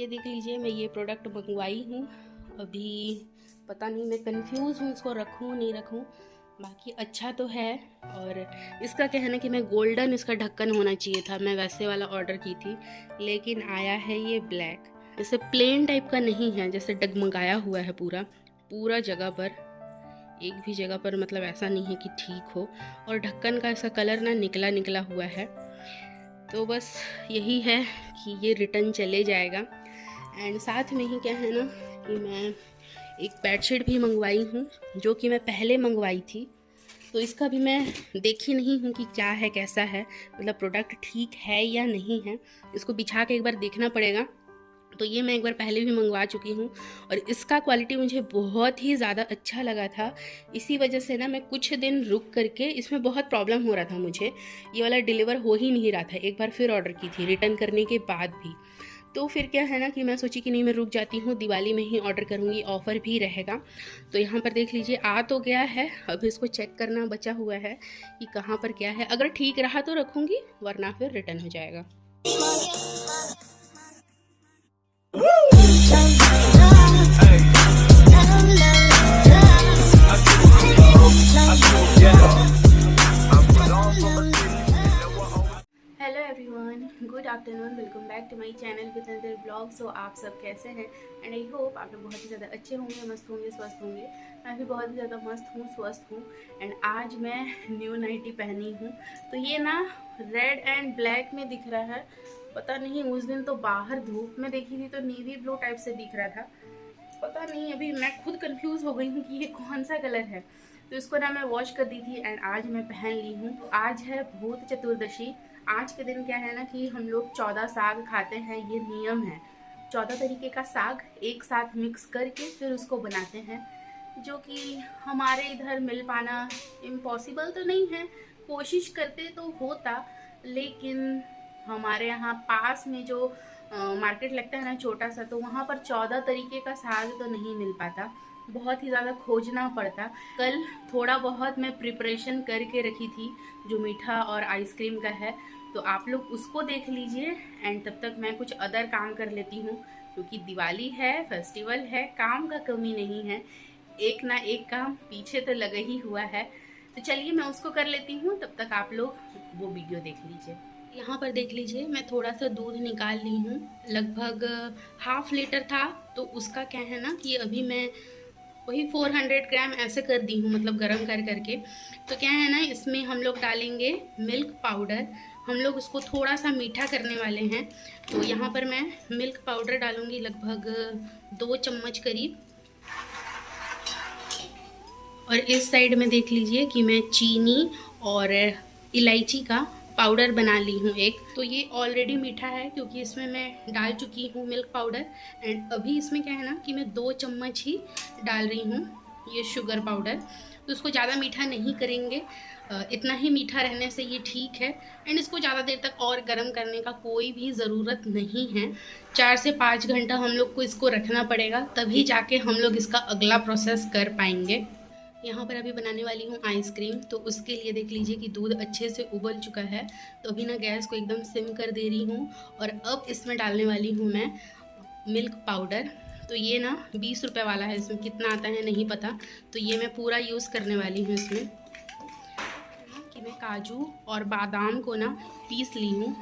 ये देख लीजिए, मैं ये प्रोडक्ट मंगवाई हूँ। अभी पता नहीं, मैं कंफ्यूज हूँ इसको रखूँ नहीं रखूँ। बाकी अच्छा तो है। और इसका क्या है ना कि मैं गोल्डन इसका ढक्कन होना चाहिए था, मैं वैसे वाला ऑर्डर की थी, लेकिन आया है ये ब्लैक। जैसे प्लेन टाइप का नहीं है, जैसे डगमगाया हुआ है पूरा पूरा जगह पर, एक भी जगह पर मतलब ऐसा नहीं है कि ठीक हो। और ढक्कन का इसका कलर ना निकला निकला हुआ है। तो बस यही है कि ये रिटर्न चले जाएगा। एंड साथ में ही क्या है ना कि मैं एक बेडशीट भी मंगवाई हूँ, जो कि मैं पहले मंगवाई थी। तो इसका भी मैं देखी नहीं हूँ कि क्या है कैसा है, मतलब प्रोडक्ट ठीक है या नहीं है, इसको बिछा के एक बार देखना पड़ेगा। तो ये मैं एक बार पहले भी मंगवा चुकी हूँ और इसका क्वालिटी मुझे बहुत ही ज़्यादा अच्छा लगा था। इसी वजह से ना मैं कुछ दिन रुक करके, इसमें बहुत प्रॉब्लम हो रहा था मुझे, ये वाला डिलीवर हो ही नहीं रहा था। एक बार फिर ऑर्डर की थी रिटर्न करने के बाद भी। तो फिर क्या है ना कि मैं सोची कि नहीं, मैं रुक जाती हूँ, दिवाली में ही ऑर्डर करूँगी, ऑफ़र भी रहेगा। तो यहाँ पर देख लीजिए, आ तो गया है, अब इसको चेक करना बचा हुआ है कि कहाँ पर क्या है। अगर ठीक रहा तो रखूँगी, वरना फिर रिटर्न हो जाएगा। Hello everyone, good afternoon, welcome back to my channel with another blog. So आप सब कैसे हैं? एंड आई होप आप लोग बहुत ही ज़्यादा अच्छे होंगे, मस्त होंगे, स्वस्थ होंगे। मैं भी बहुत ही ज़्यादा मस्त हूँ, स्वस्थ हूँ। एंड आज मैं न्यू नाइटी पहनी हूँ। तो ये ना रेड एंड ब्लैक में दिख रहा है, पता नहीं, उस दिन तो बाहर धूप में देखी थी तो नेवी ब्लू टाइप से दिख रहा था, पता नहीं, अभी मैं खुद कंफ्यूज हो गई हूँ कि ये कौन सा कलर है। तो इसको ना मैं वॉश कर दी थी एंड आज मैं पहन ली हूँ। तो आज है भूत चतुर्दशी। आज के दिन क्या है ना कि हम लोग 14 साग खाते हैं, ये नियम है। 14 तरीके का साग एक साथ मिक्स करके फिर उसको बनाते हैं, जो कि हमारे इधर मिल पाना इम्पॉसिबल तो नहीं है, कोशिश करते तो होता, लेकिन हमारे यहाँ पास में जो मार्केट लगता है ना छोटा सा, तो वहाँ पर 14 तरीके का साग तो नहीं मिल पाता, बहुत ही ज़्यादा खोजना पड़ता। कल थोड़ा बहुत मैं प्रिपरेशन करके रखी थी, जो मीठा और आइसक्रीम का है, तो आप लोग उसको देख लीजिए। एंड तब तक मैं कुछ अदर काम कर लेती हूँ, क्योंकि दिवाली है, फेस्टिवल है, काम का कमी नहीं है, एक ना एक काम पीछे तो लगा ही हुआ है। तो चलिए मैं उसको कर लेती हूँ, तब तक आप लोग वो वीडियो देख लीजिए। यहाँ पर देख लीजिए, मैं थोड़ा सा दूध निकाल ली हूँ, लगभग हाफ लीटर था। तो उसका क्या है ना कि अभी मैं वही 400 ग्राम ऐसे कर दी हूँ, मतलब गरम कर करके। तो क्या है ना, इसमें हम लोग डालेंगे मिल्क पाउडर, हम लोग उसको थोड़ा सा मीठा करने वाले हैं। तो यहाँ पर मैं मिल्क पाउडर डालूँगी लगभग 2 चम्मच करीब। और इस साइड में देख लीजिए कि मैं चीनी और इलायची का पाउडर बना ली हूँ एक। तो ये ऑलरेडी मीठा है, क्योंकि इसमें मैं डाल चुकी हूँ मिल्क पाउडर। एंड अभी इसमें क्या है ना कि मैं 2 चम्मच ही डाल रही हूँ ये शुगर पाउडर। तो इसको ज़्यादा मीठा नहीं करेंगे, इतना ही मीठा रहने से ये ठीक है। एंड इसको ज़्यादा देर तक और गर्म करने का कोई भी ज़रूरत नहीं है। 4 से 5 घंटा हम लोग को इसको रखना पड़ेगा, तभी जाके हम लोग इसका अगला प्रोसेस कर पाएंगे। यहाँ पर अभी बनाने वाली हूँ आइसक्रीम। तो उसके लिए देख लीजिए कि दूध अच्छे से उबल चुका है। तो अभी ना गैस को एकदम सिम कर दे रही हूँ और अब इसमें डालने वाली हूँ मैं मिल्क पाउडर। तो ये ना 20 रुपये वाला है, इसमें कितना आता है नहीं पता। तो ये मैं पूरा यूज़ करने वाली हूँ इसमें, कि मैं काजू और बादाम को ना पीस ली हूँ।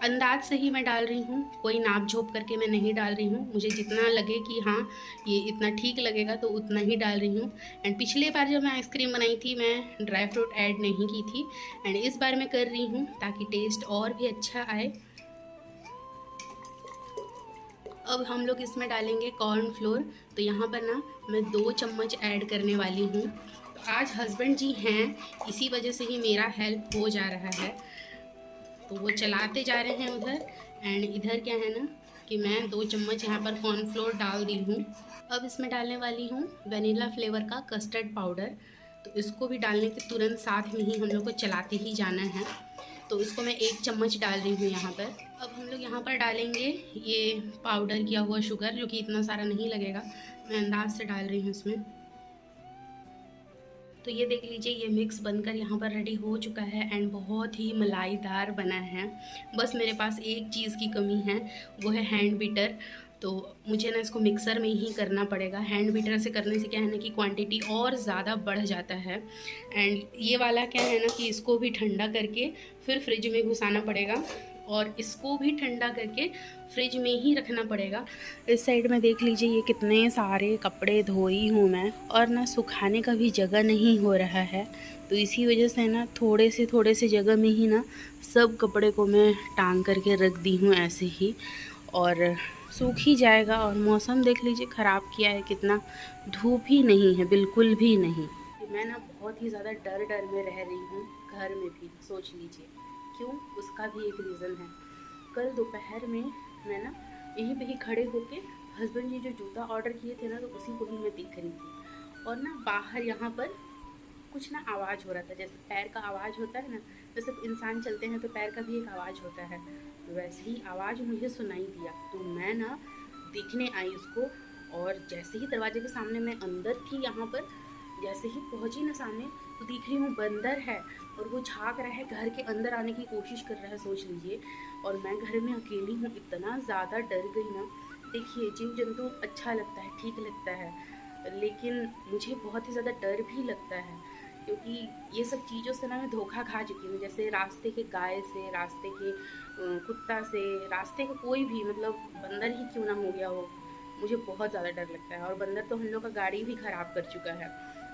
अंदाज से ही मैं डाल रही हूँ, कोई नाप झोंक करके मैं नहीं डाल रही हूँ। मुझे जितना लगे कि हाँ ये इतना ठीक लगेगा तो उतना ही डाल रही हूँ। एंड पिछले बार जब मैं आइसक्रीम बनाई थी, मैं ड्राई फ्रूट ऐड नहीं की थी। एंड इस बार मैं कर रही हूँ ताकि टेस्ट और भी अच्छा आए। अब हम लोग इसमें डालेंगे कॉर्नफ्लोर। तो यहाँ पर ना मैं 2 चम्मच ऐड करने वाली हूँ। तो आज हस्बैंड जी हैं, इसी वजह से ही मेरा हेल्प हो जा रहा है। तो वो चलाते जा रहे हैं उधर। एंड इधर क्या है ना कि मैं 2 चम्मच यहाँ पर कॉर्नफ्लोर डाल दी हूँ। अब इसमें डालने वाली हूँ वनीला फ्लेवर का कस्टर्ड पाउडर। तो इसको भी डालने के तुरंत साथ में ही हम लोग को चलाते ही जाना है। तो इसको मैं 1 चम्मच डाल रही हूँ यहाँ पर। अब हम लोग यहाँ पर डालेंगे ये पाउडर किया हुआ शुगर, जो कि इतना सारा नहीं लगेगा, मैं अंदाज से डाल रही हूँ इसमें। तो ये देख लीजिए, ये मिक्स बनकर यहाँ पर रेडी हो चुका है एंड बहुत ही मलाईदार बना है। बस मेरे पास एक चीज़ की कमी है, वो है हैंड बीटर। तो मुझे ना इसको मिक्सर में ही करना पड़ेगा। हैंड बीटर से करने से क्या है ना कि क्वांटिटी और ज़्यादा बढ़ जाता है। एंड ये वाला क्या है ना कि इसको भी ठंडा करके फिर फ्रिज में घुसाना पड़ेगा और इसको भी ठंडा करके फ्रिज में ही रखना पड़ेगा। इस साइड में देख लीजिए ये कितने सारे कपड़े धोई हूँ मैं, और ना सुखाने का भी जगह नहीं हो रहा है। तो इसी वजह से ना थोड़े से जगह में ही ना सब कपड़े को मैं टांग करके रख दी हूँ ऐसे ही, और सूख ही जाएगा। और मौसम देख लीजिए ख़राब किया है कितना, धूप ही नहीं है बिल्कुल भी नहीं। मैं ना बहुत ही ज़्यादा डर में रह रही हूँ घर में भी, सोच लीजिए क्यों, उसका भी एक रीज़न है। कल दोपहर में मैं ना यहीं पे ही खड़े होके हस्बैंड जी जो जूता ऑर्डर किए थे ना, तो उसी को ही मैं देख रही थी। और ना बाहर यहाँ पर कुछ ना आवाज़ हो रहा था, जैसे पैर का आवाज़ होता है ना, वैसे इंसान चलते हैं तो पैर का भी एक आवाज़ होता है, तो वैसे ही आवाज़ मुझे सुनाई दिया। तो मैं ना देखने आई उसको, और जैसे ही दरवाजे के सामने मैं अंदर थी यहाँ पर, जैसे ही पहुँची ना सामने, तो देख रही हूँ बंदर है और वो झाँक रहा है, घर के अंदर आने की कोशिश कर रहा है, सोच लीजिए। और मैं घर में अकेली हूँ, इतना ज़्यादा डर गई ना। देखिए जीव जंतु अच्छा लगता है, ठीक लगता है, लेकिन मुझे बहुत ही ज़्यादा डर भी लगता है, क्योंकि ये सब चीज़ों से ना मैं धोखा खा चुकी हूँ। जैसे रास्ते के गाय से, रास्ते के कुत्ता से, रास्ते का कोई भी, मतलब बंदर ही क्यों ना हो गया हो, मुझे बहुत ज़्यादा डर लगता है। और बंदर तो हम लोग का गाड़ी भी ख़राब कर चुका है,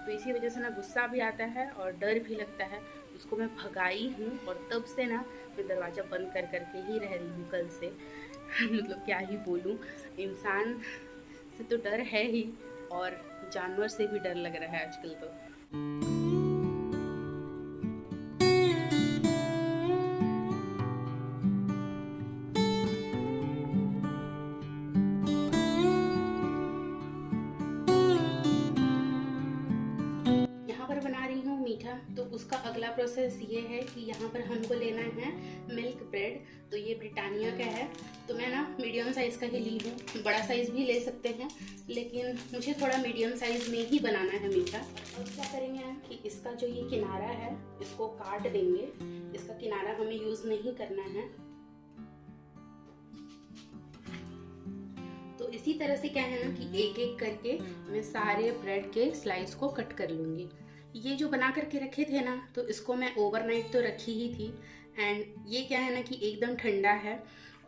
तो इसी वजह से ना गुस्सा भी आता है और डर भी लगता है। उसको मैं भगाई हूँ और तब से ना मैं दरवाज़ा बंद कर करके ही रह रही हूँ कल से। मतलब क्या ही बोलूँ, इंसान से तो डर है ही, और जानवर से भी डर लग रहा है आजकल तो। यहाँ पर बना रही हूँ मीठा, तो उसका अगला प्रोसेस ये है कि यहाँ पर हमको लेना है मिल्क ब्रेड। तो ये ब्रिटानिया का है, तो मैं ना मीडियम साइज़ का ही ली हूँ, बड़ा साइज़ भी ले सकते हैं, लेकिन मुझे थोड़ा मीडियम साइज़ में ही बनाना है मीठा। अब क्या करेंगे कि इसका जो ये किनारा है इसको काट देंगे, इसका किनारा हमें यूज़ नहीं करना है। तो इसी तरह से क्या है ना कि एक एक करके मैं सारे ब्रेड के स्लाइस को कट कर लूँगी। ये जो बना करके रखे थे ना, तो इसको मैं ओवरनाइट तो रखी ही थी, एंड ये क्या है ना कि एकदम ठंडा है।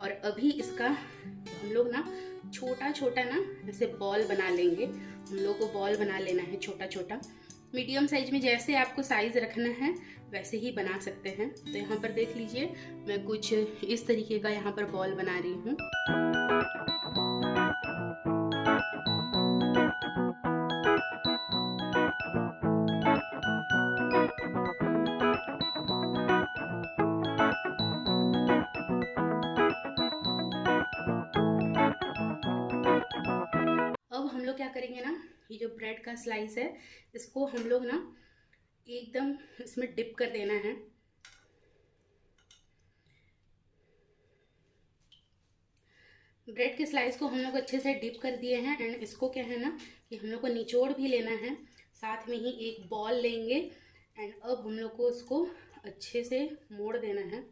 और अभी इसका हम लोग ना छोटा छोटा ना ऐसे बॉल बना लेंगे। हम लोग को बॉल बना लेना है छोटा छोटा, मीडियम साइज में, जैसे आपको साइज़ रखना है वैसे ही बना सकते हैं। तो यहाँ पर देख लीजिए मैं कुछ इस तरीके का यहाँ पर बॉल बना रही हूँ। अब हम लोग क्या करेंगे ना, ये जो ब्रेड का स्लाइस है इसको हम लोग ना एकदम इसमें डिप कर देना है। ब्रेड के स्लाइस को हम लोग अच्छे से डिप कर दिए हैं, एंड इसको क्या है ना कि हम लोग को निचोड़ भी लेना है, साथ में ही एक बॉल लेंगे, एंड अब हम लोग को उसको अच्छे से मोड़ देना है।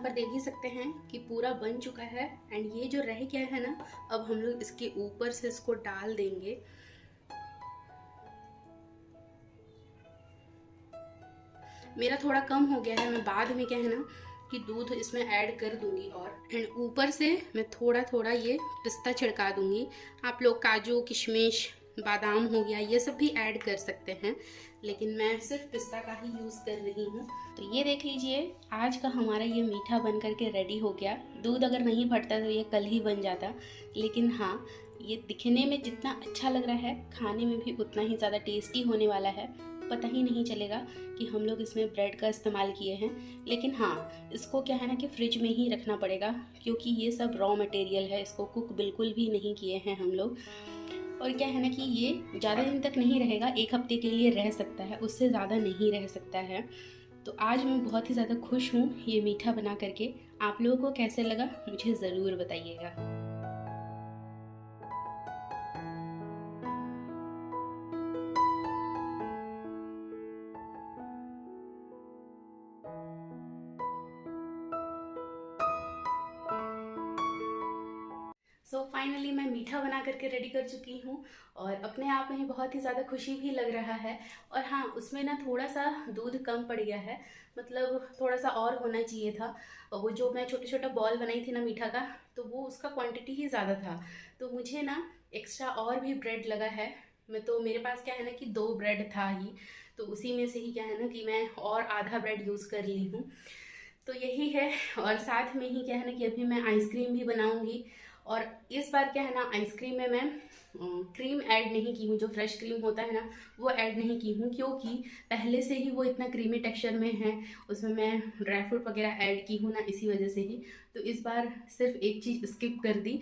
पर देख ही सकते हैं कि पूरा बन चुका है, एंड ये जो रह गया है ना, अब हम लोग इसके ऊपर से इसको डाल देंगे। मेरा थोड़ा कम हो गया है, मैं बाद में क्या है ना कि दूध इसमें ऐड कर दूंगी, और एंड ऊपर से मैं थोड़ा थोड़ा ये पिस्ता छिड़का दूंगी। आप लोग काजू, किशमिश, बादाम हो गया, ये सब भी ऐड कर सकते हैं, लेकिन मैं सिर्फ पिस्ता का ही यूज़ कर रही हूँ। तो ये देख लीजिए आज का हमारा ये मीठा बन करके रेडी हो गया। दूध अगर नहीं फटता तो ये कल ही बन जाता, लेकिन हाँ ये दिखने में जितना अच्छा लग रहा है, खाने में भी उतना ही ज़्यादा टेस्टी होने वाला है। पता ही नहीं चलेगा कि हम लोग इसमें ब्रेड का इस्तेमाल किए हैं। लेकिन हाँ, इसको क्या है ना कि फ्रिज में ही रखना पड़ेगा, क्योंकि ये सब रॉ मटेरियल है, इसको कुक बिल्कुल भी नहीं किए हैं हम लोग। और क्या है ना कि ये ज़्यादा दिन तक नहीं रहेगा, 1 हफ्ते के लिए रह सकता है, उससे ज़्यादा नहीं रह सकता है। तो आज मैं बहुत ही ज़्यादा खुश हूँ ये मीठा बना करके। आप लोगों को कैसे लगा मुझे ज़रूर बताइएगा। फाइनली मैं मीठा बना करके रेडी कर चुकी हूँ और अपने आप में ही बहुत ही ज़्यादा खुशी भी लग रहा है। और हाँ, उसमें ना थोड़ा सा दूध कम पड़ गया है, मतलब थोड़ा सा और होना चाहिए था। वो जो मैं छोटा छोटा बॉल बनाई थी ना मीठा का, तो वो उसका क्वांटिटी ही ज़्यादा था, तो मुझे ना एक्स्ट्रा और भी ब्रेड लगा है। मेरे पास क्या है ना कि 2 ब्रेड था ही, तो उसी में से ही क्या है ना कि मैं और आधा ब्रेड यूज़ कर ली हूँ। तो यही है। और साथ में ही क्या है ना कि अभी मैं आइसक्रीम भी बनाऊंगी। और इस बार क्या है ना, आइसक्रीम में मैं क्रीम ऐड नहीं की हूँ, जो फ्रेश क्रीम होता है ना वो ऐड नहीं की हूँ, क्योंकि पहले से ही वो इतना क्रीमी टेक्सचर में है, उसमें मैं ड्राई फ्रूट वगैरह ऐड की हूँ ना, इसी वजह से ही। तो इस बार सिर्फ एक चीज़ स्किप कर दी,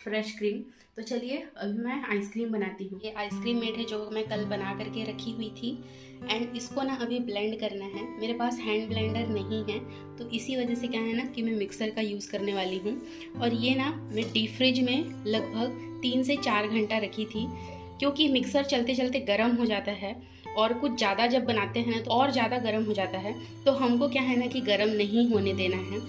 फ्रेश क्रीम। तो चलिए अभी मैं आइसक्रीम बनाती हूँ। ये आइसक्रीम मेड है जो मैं कल बना करके रखी हुई थी, एंड इसको ना अभी ब्लेंड करना है। मेरे पास हैंड ब्लेंडर नहीं है, तो इसी वजह से क्या है ना कि मैं मिक्सर का यूज़ करने वाली हूँ। और ये ना मैं डीप फ्रिज में लगभग 3 से 4 घंटा रखी थी, क्योंकि मिक्सर चलते चलते गर्म हो जाता है, और कुछ ज़्यादा जब बनाते हैं ना तो और ज़्यादा गर्म हो जाता है, तो हमको क्या है ना कि गर्म नहीं होने देना है।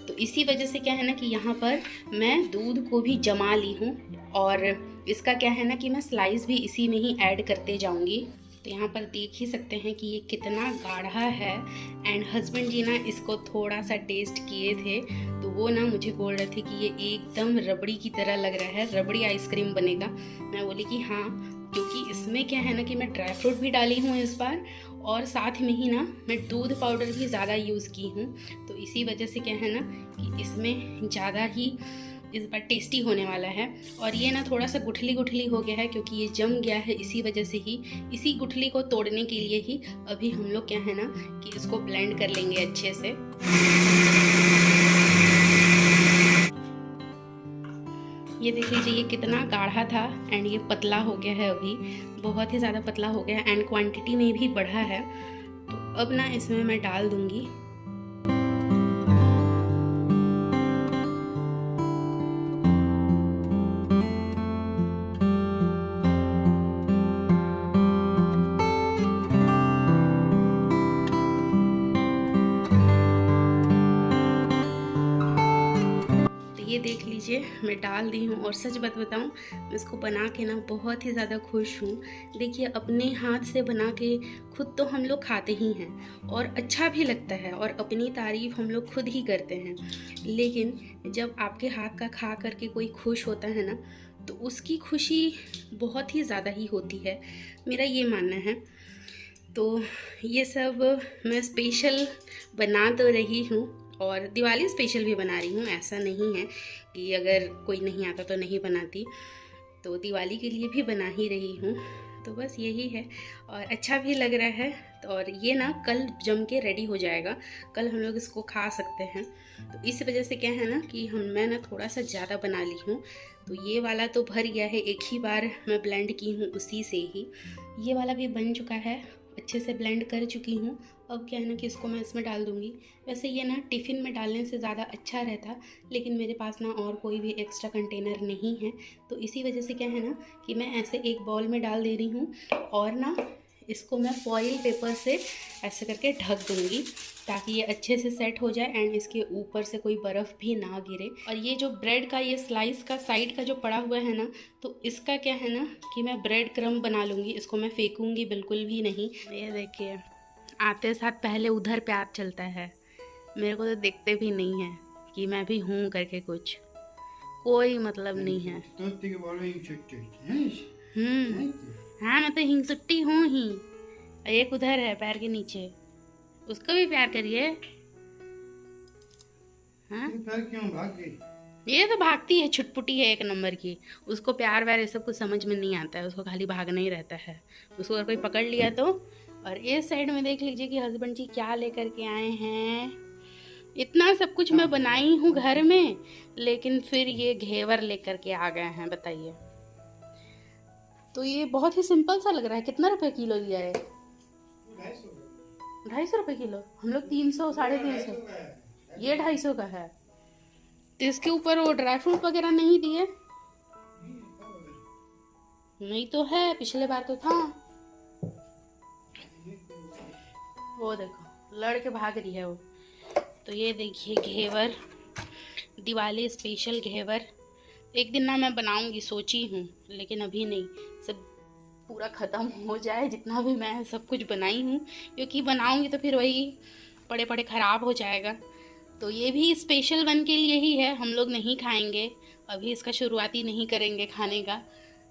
तो इसी वजह से क्या है ना कि यहाँ पर मैं दूध को भी जमा ली हूँ, और इसका क्या है ना कि मैं स्लाइस भी इसी में ही ऐड करते जाऊँगी। तो यहाँ पर देख ही सकते हैं कि ये कितना गाढ़ा है। एंड हस्बैंड जी ना इसको थोड़ा सा टेस्ट किए थे, तो वो ना मुझे बोल रहे थे कि ये एकदम रबड़ी की तरह लग रहा है, रबड़ी आइसक्रीम बनेगा। मैं बोली कि हाँ, क्योंकि इसमें क्या है ना कि मैं ड्राई फ्रूट भी डाली हूँ इस बार, और साथ में ही ना मैं दूध पाउडर भी ज़्यादा यूज़ की हूँ। तो इसी वजह से क्या है ना कि इसमें ज़्यादा ही इस बार टेस्टी होने वाला है। और ये ना थोड़ा सा गुठली गुठली हो गया है, क्योंकि ये जम गया है, इसी वजह से ही, इसी गुठली को तोड़ने के लिए ही अभी हम लोग क्या है ना कि इसको ब्लेंड कर लेंगे अच्छे से। ये देख लीजिए ये कितना गाढ़ा था, एंड ये पतला हो गया है, अभी बहुत ही ज़्यादा पतला हो गया है, एंड क्वांटिटी में भी बढ़ा है। तो अब ना इसमें मैं डाल दूँगी ये देख लीजिए मैं डाल दी हूँ। और सच बात बताऊँ, मैं इसको बना के ना बहुत ही ज़्यादा खुश हूँ। देखिए अपने हाथ से बना के खुद तो हम लोग खाते ही हैं और अच्छा भी लगता है, और अपनी तारीफ़ हम लोग खुद ही करते हैं, लेकिन जब आपके हाथ का खा करके कोई खुश होता है ना, तो उसकी खुशी बहुत ही ज़्यादा ही होती है, मेरा ये मानना है। तो ये सब मैं स्पेशल बना तो रही हूँ, और दिवाली स्पेशल भी बना रही हूँ। ऐसा नहीं है कि अगर कोई नहीं आता तो नहीं बनाती, तो दिवाली के लिए भी बना ही रही हूँ। तो बस यही है, और अच्छा भी लग रहा है। और ये ना कल जम के रेडी हो जाएगा, कल हम लोग इसको खा सकते हैं। तो इस वजह से क्या है ना कि मैं ना थोड़ा सा ज़्यादा बना ली हूँ। तो ये वाला तो भर गया है, एक ही बार मैं ब्लेंड की हूँ उसी से ही। ये वाला भी बन चुका है, अच्छे से ब्लेंड कर चुकी हूँ। अब क्या है ना कि इसको मैं इसमें डाल दूँगी। वैसे ये ना टिफ़िन में डालने से ज़्यादा अच्छा रहता, लेकिन मेरे पास ना और कोई भी एक्स्ट्रा कंटेनर नहीं है, तो इसी वजह से क्या है ना कि मैं ऐसे एक बाउल में डाल दे रही हूँ, और ना इसको मैं फॉइल पेपर से ऐसे करके ढक दूँगी, ताकि ये अच्छे से सेट हो जाए एंड इसके ऊपर से कोई बर्फ़ भी ना गिरे। और ये जो ब्रेड का ये स्लाइस का साइड का जो पड़ा हुआ है ना, तो इसका क्या है ना कि मैं ब्रेड क्रम्ब बना लूँगी, इसको मैं फेंकूँगी बिल्कुल भी नहीं। ये देखिए आते साथ पहले उधर प्यार चलता है, मेरे को तो देखते भी नहीं है कि मैं भी हूँ करके, कुछ कोई मतलब नहीं है। हाँ मैं तो हिंगसुट्टी हूँ ही। एक उधर है पैर के नीचे, उसको भी प्यार करिए। हाँ पैर क्यों भाग गई? ये तो भागती है, छुटपुटी है एक नंबर की। उसको प्यार व्यार ये सब कुछ समझ में नहीं आता है, उसको खाली भागना ही रहता है। उसको अगर कोई पकड़ लिया तो। और इस साइड में देख लीजिए कि हस्बैंड जी क्या लेकर के आए हैं। इतना सब कुछ मैं बनाई हूँ घर में, लेकिन फिर ये घेवर लेकर के आ गए हैं, बताइए। तो ये बहुत ही सिंपल सा लग रहा है। कितना रुपए किलो दिया है? 250 रुपये किलो। हम लोग 300 350। ये 250 का है। तो इसके ऊपर वो ड्राई फ्रूट वगैरह नहीं दिए? नहीं तो है, पिछले बार तो था। वो देखो लड़ के भाग रही है वो। तो ये देखिए घेवर, दिवाली स्पेशल घेवर। एक दिन ना मैं बनाऊंगी सोची हूँ, लेकिन अभी नहीं। सब पूरा ख़त्म हो जाए जितना भी मैं सब कुछ बनाई हूँ, क्योंकि बनाऊंगी तो फिर वही पड़े पड़े ख़राब हो जाएगा। तो ये भी स्पेशल वन के लिए ही है, हम लोग नहीं खाएंगे अभी, इसका शुरुआती नहीं करेंगे खाने का।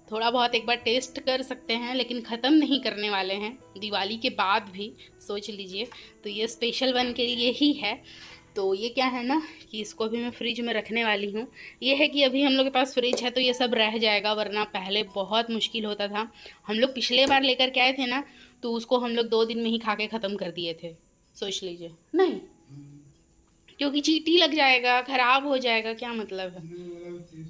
थोड़ा बहुत एक बार टेस्ट कर सकते हैं, लेकिन ख़त्म नहीं करने वाले हैं दिवाली के बाद भी, सोच लीजिए। तो ये स्पेशल वन के लिए ही है। तो ये क्या है ना कि इसको भी मैं फ्रिज में रखने वाली हूँ। ये है कि अभी हम लोग के पास फ्रिज है तो ये सब रह जाएगा, वरना पहले बहुत मुश्किल होता था। हम लोग पिछले बार लेकर के आए थे ना, तो उसको हम लोग 2 दिन में ही खा के ख़त्म कर दिए थे, सोच लीजिए। नहीं, क्योंकि चींटी लग जाएगा, ख़राब हो जाएगा, क्या मतलब है।